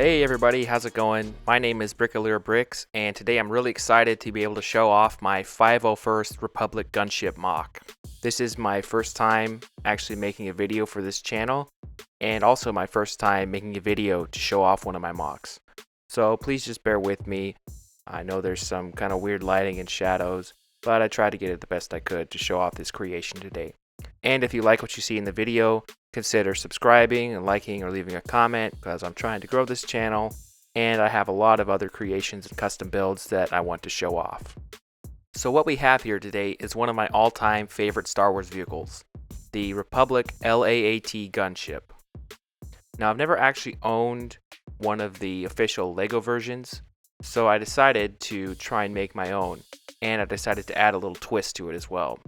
Hey everybody, how's it going? My name is Bricoleur Bricks, and today I'm really excited to be able to show off my 501st Republic Gunship MOC. This is my first time actually making a video for this channel, and also my first time making a video to show off one of my MOCs. So please just bear with me. I know there's some kind of weird lighting and shadows, but I tried to get it the best I could to show off this creation today. And if you like what you see in the video, consider subscribing and liking or leaving a comment, because I'm trying to grow this channel and I have a lot of other creations and custom builds that I want to show off. So what we have here today is one of my all-time favorite Star Wars vehicles, the Republic LAAT Gunship. Now I've never actually owned one of the official Lego versions, so I decided to try and make my own, and I decided to add a little twist to it as well.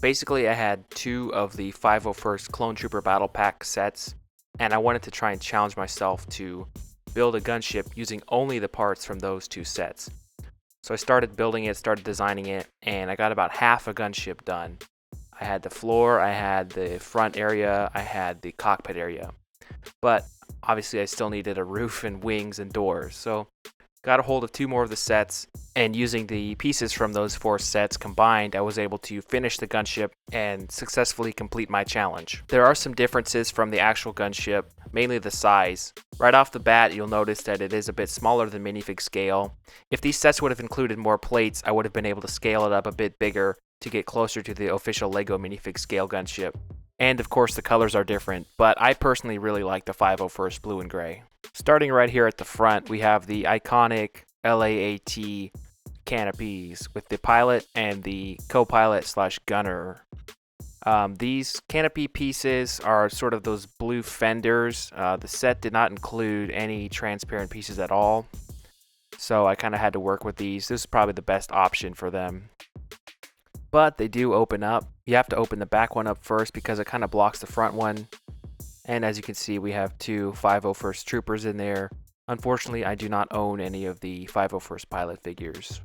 Basically, I had two of the 501st Clone Trooper Battle Pack sets, and I wanted to try and challenge myself to build a gunship using only the parts from those two sets. So I started building it, started designing it, and I got about half a gunship done. I had the floor, I had the front area, I had the cockpit area. But obviously I still needed a roof and wings and doors, so got a hold of two more of the sets, and using the pieces from those four sets combined, I was able to finish the gunship and successfully complete my challenge. There are some differences from the actual gunship, mainly the size. Right off the bat, you'll notice that it is a bit smaller than minifig scale. If these sets would have included more plates, I would have been able to scale it up a bit bigger to get closer to the official Lego minifig scale gunship. And of course the colors are different, but I personally really like the 501st blue and gray. Starting right here at the front, we have the iconic LAAT canopies with the pilot and the co-pilot / gunner. These canopy pieces are sort of those blue fenders. The set did not include any transparent pieces at all, so I kind of had to work with these. This is probably the best option for them. But they do open up. You have to open the back one up first because it kind of blocks the front one. And as you can see, we have two 501st troopers in there. Unfortunately, I do not own any of the 501st pilot figures.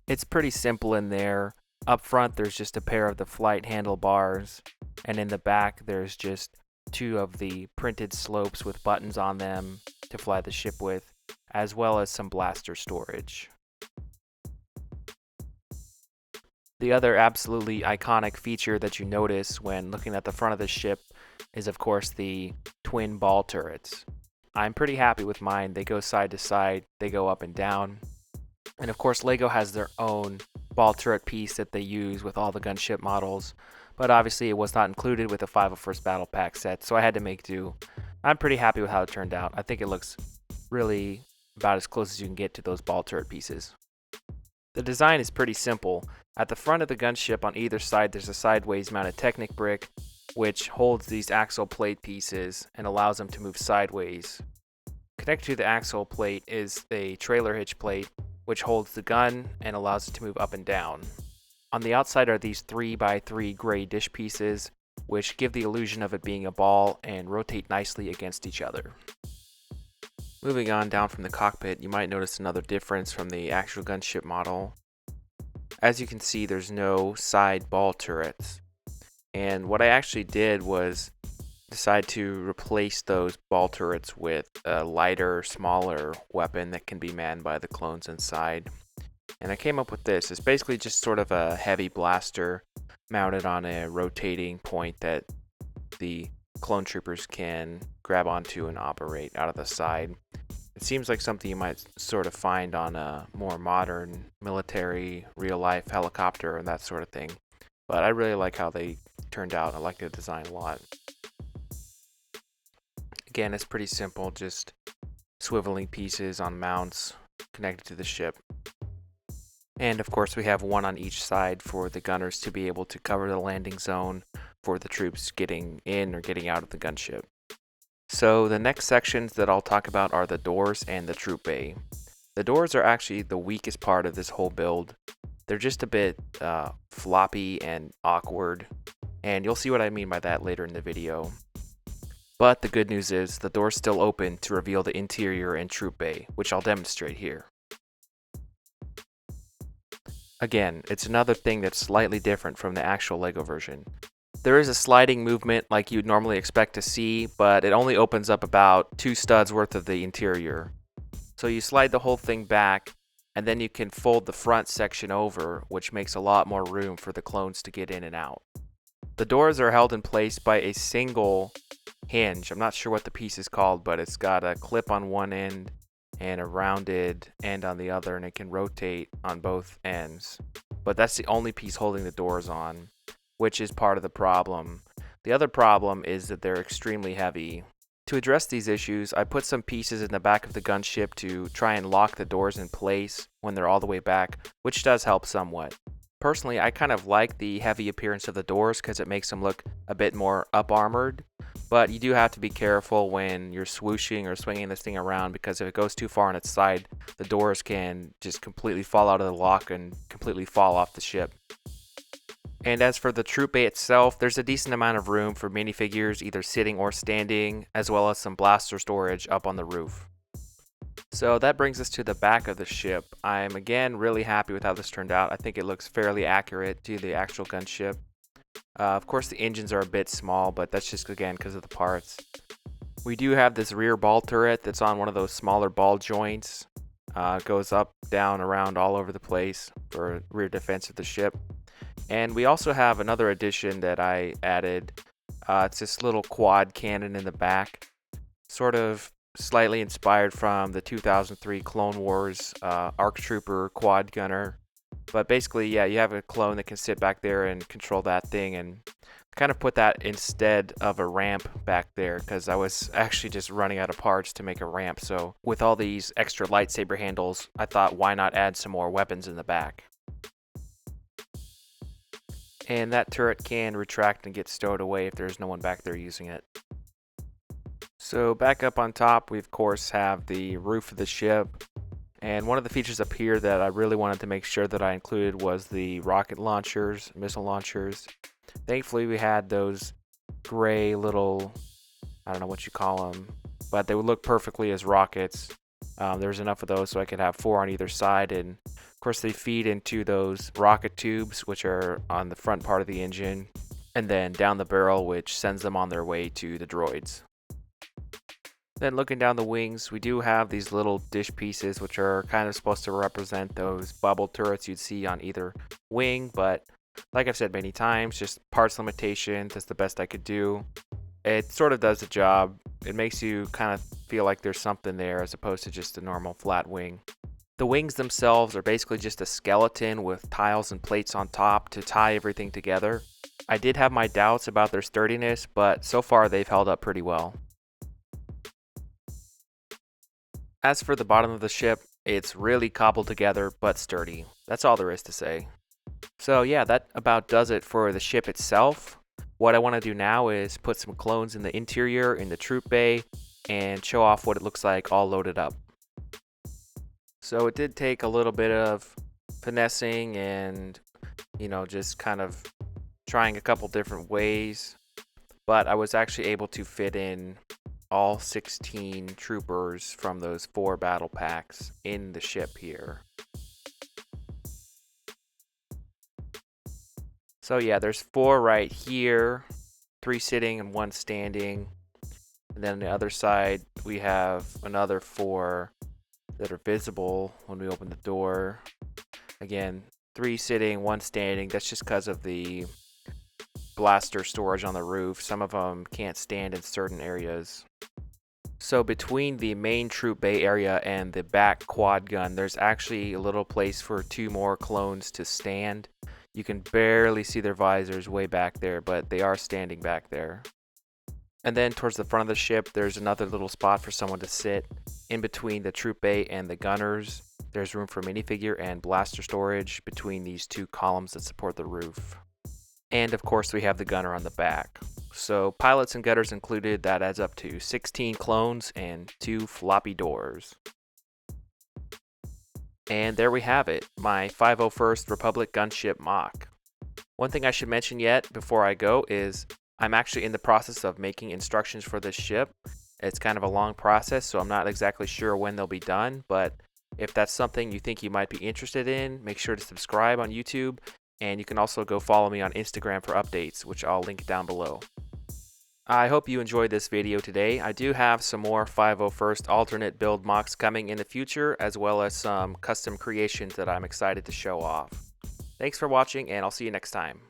It's pretty simple in there. Up front, there's just a pair of the flight handlebars. And in the back, there's just two of the printed slopes with buttons on them to fly the ship with, as well as some blaster storage. The other absolutely iconic feature that you notice when looking at the front of the ship is of course the twin ball turrets. I'm pretty happy with mine. They go side to side, they go up and down. And of course Lego has their own ball turret piece that they use with all the gunship models, but obviously it was not included with the 501st Battle Pack set, so I had to make do. I'm pretty happy with how it turned out. I think it looks really about as close as you can get to those ball turret pieces. The design is pretty simple. At the front of the gunship on either side there's a sideways mounted Technic brick which holds these axle plate pieces and allows them to move sideways. Connected to the axle plate is the trailer hitch plate which holds the gun and allows it to move up and down. On the outside are these 3x3 gray dish pieces which give the illusion of it being a ball and rotate nicely against each other. Moving on down from the cockpit, you might notice another difference from the actual gunship model. As you can see, there's no side ball turrets. And what I actually did was decide to replace those ball turrets with a lighter, smaller weapon that can be manned by the clones inside. And I came up with this. It's basically just sort of a heavy blaster mounted on a rotating point that the clone troopers can grab onto and operate out of the side. It seems like something you might sort of find on a more modern military real-life helicopter and that sort of thing, but I really like how they turned out. I like the design a lot. Again, it's pretty simple, just swiveling pieces on mounts connected to the ship. And of course we have one on each side for the gunners to be able to cover the landing zone for the troops getting in or getting out of the gunship. So the next sections that I'll talk about are the doors and the troop bay. The doors are actually the weakest part of this whole build. They're just a bit floppy and awkward, and you'll see what I mean by that later in the video. But the good news is the door's still open to reveal the interior and troop bay, which I'll demonstrate here. Again, it's another thing that's slightly different from the actual Lego version. There is a sliding movement like you'd normally expect to see, but it only opens up about 2 studs worth of the interior. So you slide the whole thing back, and then you can fold the front section over, which makes a lot more room for the clones to get in and out. The doors are held in place by a single hinge. I'm not sure what the piece is called, but it's got a clip on one end and a rounded end on the other, and it can rotate on both ends. But that's the only piece holding the doors on, which is part of the problem. The other problem is that they're extremely heavy. To address these issues, I put some pieces in the back of the gunship to try and lock the doors in place when they're all the way back, which does help somewhat. Personally, I kind of like the heavy appearance of the doors because it makes them look a bit more up-armored, but you do have to be careful when you're swooshing or swinging this thing around, because if it goes too far on its side, the doors can just completely fall out of the lock and completely fall off the ship. And as for the troop bay itself, there's a decent amount of room for minifigures either sitting or standing, as well as some blaster storage up on the roof. So that brings us to the back of the ship. I'm again really happy with how this turned out. I think it looks fairly accurate to the actual gunship. Of course the engines are a bit small, but that's just again because of the parts. We do have this rear ball turret that's on one of those smaller ball joints. It goes up, down, around, all over the place for rear defense of the ship. And we also have another addition that I added. It's this little quad cannon in the back, sort of slightly inspired from the 2003 Clone Wars ARC Trooper quad gunner. But basically, yeah, you have a clone that can sit back there and control that thing, and kind of put that instead of a ramp back there because I was actually just running out of parts to make a ramp. So with all these extra lightsaber handles, I thought why not add some more weapons in the back. And that turret can retract and get stowed away if there's no one back there using it. So back up on top, we of course have the roof of the ship. And one of the features up here that I really wanted to make sure that I included was the rocket launchers, missile launchers. Thankfully we had those gray little, I don't know what you call them, but they would look perfectly as rockets. There's enough of those so I could have 4 on either side, and of course they feed into those rocket tubes which are on the front part of the engine, and then down the barrel, which sends them on their way to the droids. Then looking down the wings, we do have these little dish pieces which are kind of supposed to represent those bubble turrets you'd see on either wing, but like I've said many times, just parts limitations, that's the best I could do. It sort of does the job. It makes you kind of feel like there's something there as opposed to just a normal flat wing. The wings themselves are basically just a skeleton with tiles and plates on top to tie everything together. I did have my doubts about their sturdiness, but so far they've held up pretty well. As for the bottom of the ship, it's really cobbled together but sturdy. That's all there is to say. So yeah, that about does it for the ship itself. What I want to do now is put some clones in the interior, in the troop bay, and show off what it looks like all loaded up. So it did take a little bit of finessing and, just kind of trying a couple different ways, but I was actually able to fit in all 16 troopers from those 4 battle packs in the ship here. So yeah, there's 4 right here, 3 sitting and 1 standing. And then on the other side, we have another 4 that are visible when we open the door. Again, 3 sitting, 1 standing. That's just because of the blaster storage on the roof. Some of them can't stand in certain areas. So between the main troop bay area and the back quad gun, there's actually a little place for 2 more clones to stand. You can barely see their visors way back there, but they are standing back there. And then towards the front of the ship, there's another little spot for someone to sit. In between the troop bay and the gunners, there's room for minifigure and blaster storage between these 2 columns that support the roof. And of course we have the gunner on the back. So pilots and gunners included, that adds up to 16 clones and 2 floppy doors. And there we have it, my 501st Republic Gunship MOC. One thing I should mention yet before I go is I'm actually in the process of making instructions for this ship. It's kind of a long process, so I'm not exactly sure when they'll be done, but if that's something you think you might be interested in, make sure to subscribe on YouTube and you can also go follow me on Instagram for updates, which I'll link down below. I hope you enjoyed this video today. I do have some more 501st alternate build MOCs coming in the future, as well as some custom creations that I'm excited to show off. Thanks for watching, and I'll see you next time.